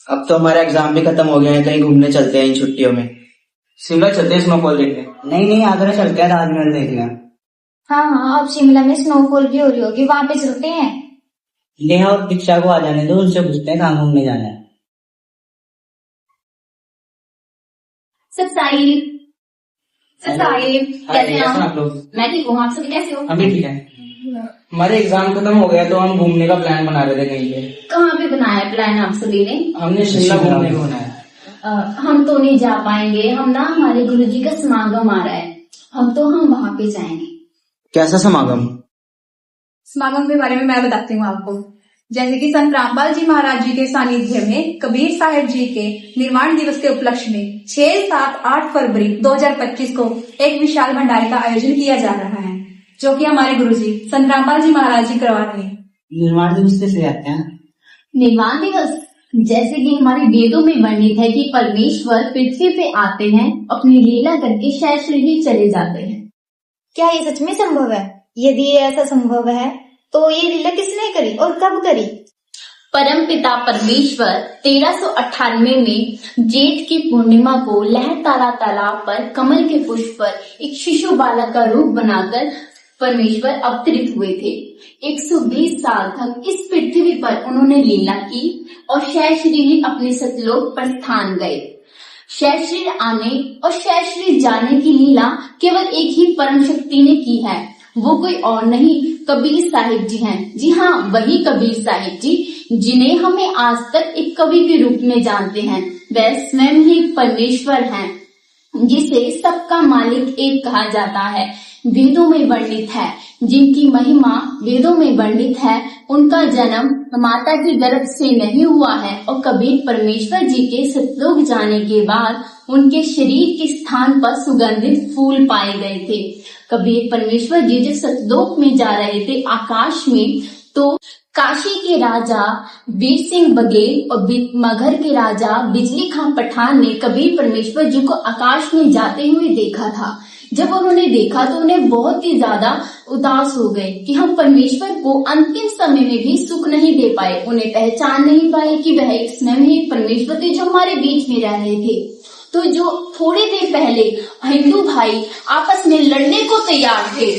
अब तो हमारा एग्जाम भी खत्म हो गया है, कहीं घूमने चलते हैं इन छुट्टियों में। शिमला चलते हैं स्नोफॉल देखने। नहीं आगरा चलते हैं ताजमहल देखने। हाँ हाँ, अब शिमला में स्नोफॉल भी हो रही होगी, वहां पे चलते हैं। नेहा और दीक्षा को आ जाने दो, उनसे पूछते हैं कहाँ घूमने जाना है। साहिब कैसे हैं आप? मैं ठीक हूँ, आप सभी कैसे हो? हम भी ठीक है। हमारे एग्जाम खत्म हो गया तो हम घूमने का प्लान बना रहे थे कहीं पे। कहाँ पे बनाया प्लान आप सभी ने? हमने शिमला घूमने को बनाया। हम तो नहीं जा पाएंगे, हम ना हमारे गुरुजी का समागम आ रहा है, हम वहां पे जाएंगे। कैसा समागम? समागम के बारे में मैं बताती हूँ आपको। जैसे कि संत रामपाल जी महाराज जी के सानिध्य में कबीर साहिब जी के निर्माण दिवस के उपलक्ष्य में 6, 7, 8 फरवरी 2025 को एक विशाल भंडारे का आयोजन किया जा रहा है, जो कि हमारे गुरुजी संत रामपाल जी महाराज जी करवा रहे हैं। निर्माण दिवस से आते हैं। निर्माण दिवस जैसे कि हमारे वेदों में वर्णित है कि परमेश्वर पृथ्वी पे आते हैं, अपनी लीला करके शैश्र ही चले जाते हैं। क्या ये सच में संभव है? यदि ये ऐसा संभव है तो ये लीला किसने करी और कब करी? परम पिता परमेश्वर 1398 में जेठ की पूर्णिमा को लहरतारा तालाब पर कमल के पुष्प पर एक शिशु बालक का रूप बनाकर परमेश्वर अवतरित हुए थे। 120 साल तक इस पृथ्वी पर उन्होंने लीला की और शैश्री ही अपने सतलोक प्रस्थान गए। शैश्री आने और शैश्री जाने की लीला केवल एक ही परम शक्ति ने की है, वो कोई और नहीं कबीर साहिब जी हैं। जी हाँ, वही कबीर साहिब जी जिन्हें हमें आज तक एक कवि के रूप में जानते हैं। वह स्वयं ही परमेश्वर हैं, जिसे सबका मालिक एक कहा जाता है। वेदों में वर्णित है, जिनकी महिमा वेदों में वर्णित है, उनका जन्म माता के गर्भ से नहीं हुआ है और कबीर परमेश्वर जी के सतलोक जाने के बाद उनके शरीर के स्थान पर सुगंधित फूल पाए गए थे। कबीर परमेश्वर जी जब सतलोक में जा रहे थे आकाश में, तो काशी के राजा वीर सिंह बघेल और मगध के राजा बिजली खां पठान ने कबीर परमेश्वर जी को आकाश में जाते हुए देखा था। जब उन्होंने देखा तो उन्हें बहुत ही ज्यादा उदास हो गए कि हम परमेश्वर को अंतिम समय में भी सुख नहीं दे पाए, उन्हें पहचान नहीं पाए कि वह स्वयं ही परमेश्वर थे जो हमारे बीच में रह रहे थे। तो जो थोड़ी देर पहले हिंदू भाई आपस में लड़ने को तैयार थे,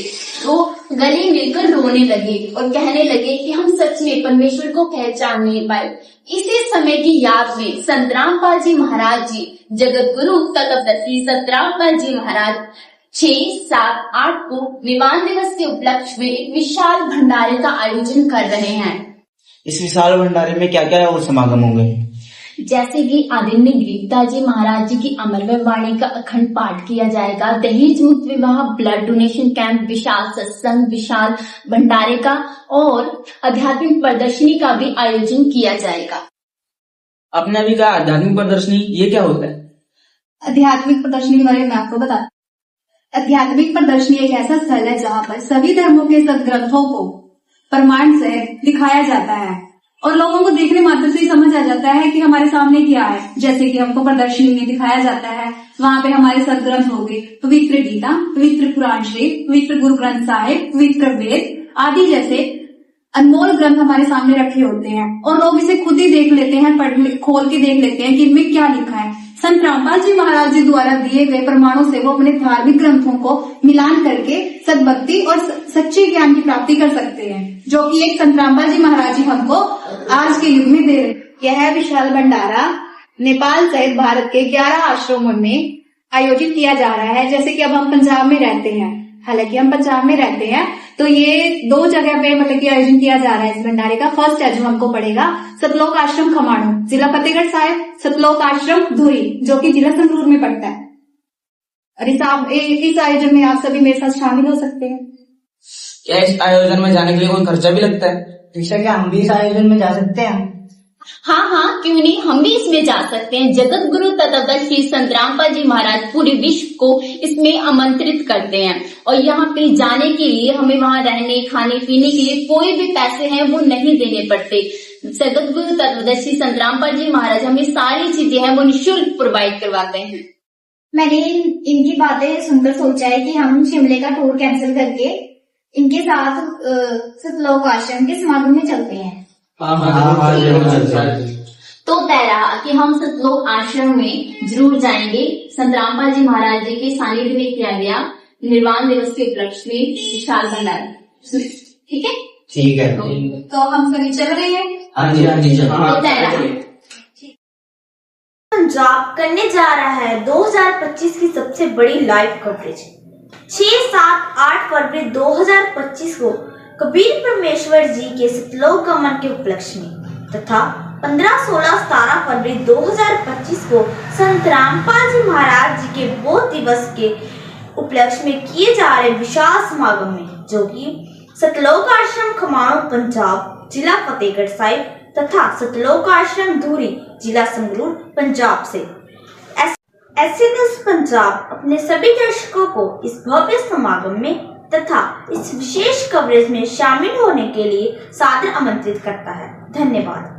वो गले मिलकर रोने लगे और कहने लगे कि हम सच में परमेश्वर को पहचान नहीं पाए। इसी समय की याद में संत रामपाल जी महाराज जी, जगत गुरु तत्वदर्शी संत रामपाल जी महाराज 6, 7, 8 को निर्माण दिवस के उपलक्ष्य में एक विशाल भंडारे का आयोजन कर रहे हैं। इस विशाल भंडारे में क्या क्या और समागम होंगे? जैसे कि आदरणीय गरीबदास जी महाराज जी की अमरवय वाणी का अखंड पाठ किया जाएगा, दहेज मुक्त विवाह, ब्लड डोनेशन कैंप, विशाल सत्संग, विशाल भंडारे का और आध्यात्मिक प्रदर्शनी का भी आयोजन किया जाएगा। आपने अभी कहा आध्यात्मिक प्रदर्शनी, ये क्या होता है? आध्यात्मिक प्रदर्शनी के बारे में मैं आपको बताती हूँ। आध्यात्मिक प्रदर्शनी एक ऐसा स्थल है जहाँ पर सभी धर्मों के सदग्रंथों को प्रमाण से दिखाया जाता है और लोगों को देखने मात्र से ही समझ आ जाता है कि हमारे सामने क्या है। जैसे कि हमको प्रदर्शनी में दिखाया जाता है, वहाँ पे हमारे सदग्रंथ हो गए, पवित्र गीता, पवित्र पुराण शरीफ, पवित्र गुरु ग्रंथ साहिब, पवित्र वेद आदि जैसे अनमोल ग्रंथ हमारे सामने रखे होते हैं और लोग इसे खुद ही देख लेते हैं, खोल के देख लेते हैं कि इनमें क्या लिखा है। संत रामपाल जी महाराज जी द्वारा दिए गए प्रमाणों से वो अपने धार्मिक ग्रंथों को मिलान करके सद्भक्ति और सच्चे ज्ञान की प्राप्ति कर सकते हैं, जो कि एक संत रामपाल जी महाराज जी हमको आज के युग में दे रहे हैं। यह विशाल भंडारा नेपाल सहित भारत के 11 आश्रमों में आयोजित किया जा रहा है। जैसे कि अब हम पंजाब में रहते हैं, हालांकि हम पंजाब में रहते हैं, तो ये 2 जगह पे मतलब कि आयोजन किया जा रहा है इस भंडारे का। फर्स्ट है जो हमको पड़ेगा सतलोक आश्रम खमाणु, जिला फतेहगढ़ साहिब, सतलोक आश्रम धुरी, जो कि जिला संगरूर में पड़ता है। और इस आयोजन में आप सभी मेरे साथ शामिल हो सकते हैं। क्या इस आयोजन में जाने के लिए कोई खर्चा भी लगता है? क्या हम भी इस आयोजन में जा सकते हैं? हाँ, क्यों नहीं, हम भी इसमें जा सकते हैं। जगत गुरु तत्वदर्शी संत रामपाल जी महाराज पूरे विश्व को इसमें आमंत्रित करते हैं और यहाँ पे जाने के लिए हमें वहाँ रहने खाने पीने के लिए कोई भी पैसे हैं वो नहीं देने पड़ते। जगत गुरु तत्वदर्शी संत रामपाल जी महाराज हमें सारी चीजें हैं वो निःशुल्क प्रोवाइड करवाते हैं। मैंने इनकी बातें सुनकर सोचा है कि हम शिमले का टूर कैंसिल करके इनके साथ सतलोक आश्रम के समागम में चलते हैं। हाँ, तो तो तय रहा कि हम सतलोक आश्रम में जरूर जाएंगे। संत रामपाल जी महाराज जी के सानिध्य में किया गया निर्वाण दिवस के उपलक्ष्य में विशाल भंडार। ठीक है, ठीक है। तो हम सभी चल रहे हैं। हाँ जी, हाँ जी, चलो। तो तय रहा। पंजाब करने जा रहा है 2025 की सबसे बड़ी लाइव कवरेज। 6, 7, 8 फरवरी 2025 को कबीर परमेश्वर जी के सतलोक गमन के उपलक्ष्य में तथा 15, 16, 17 फरवरी 2025 को संत रामपाल जी महाराज जी के बोध दिवस के उपलक्ष्य में किए जा रहे विशाल समागम में, जो कि सतलोक आश्रम खमाणों पंजाब जिला फतेहगढ़ साहिब तथा सतलोक आश्रम धूरी जिला संगरूर पंजाब से ऐसे न्यूज़ पंजाब अपने सभी दर्शकों को इस भव्य समागम में तथा इस विशेष कवरेज में शामिल होने के लिए सादर आमंत्रित करता है। धन्यवाद।